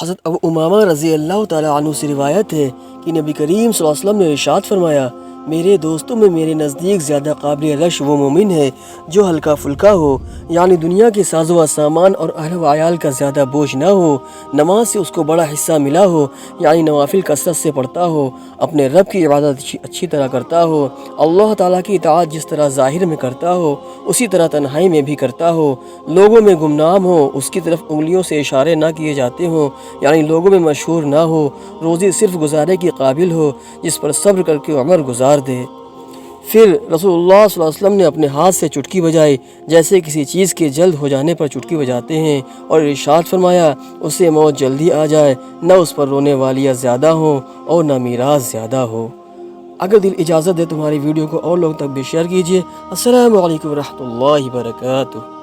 हज़रत अबू उमामा रज़ी अल्लाह ताला अन्हु से रिवायत है कि नबी करीम सल्लल्लाहु अलैहि वसल्लम ने इरशाद फरमाया, मेरे दोस्तों में मेरे नज़दीक ज़्यादा काबिल रश वो मोमिन है जो हल्का फुल्का हो, यानी दुनिया के साजो सामान और अहल व अयाल का ज़्यादा बोझ ना हो, नमाज से उसको बड़ा हिस्सा मिला हो, यानी नवाफिल कसरत से पढ़ता हो, अपने रब की इबादत अच्छी तरह करता हो, अल्लाह ताला की इताअत जिस तरह ज़ाहिर में करता हो उसी तरह तन्हाई में भी करता हो, लोगों में गुमनाम हो, उसकी तरफ उंगलियों से इशारे ना किए जाते हों, यानी लोगों में मशहूर ना हो, रोज़ी सिर्फ गुजारे के काबिल हो, जिस पर सब्र करके उम्र गुजार दे। फिर रसूलुल्लाह सल्लल्लाहु अलैहि वसल्लम ने अपने हाथ से चुटकी बजाई, जैसे किसी चीज़ के जल्द हो जाने पर चुटकी बजाते हैं, और इरशाद फरमाया, उसे मौत जल्दी आ जाए, न उस पर रोने वालियाँ ज़्यादा हों और न मीरास ज़्यादा हो। अगर दिल इजाज़त दे तुम्हारी वीडियो को और लोगों तक भी शेयर कीजिए। अस्सलामु अलैकुम रहमतुल्लाहि व बरकातुहू।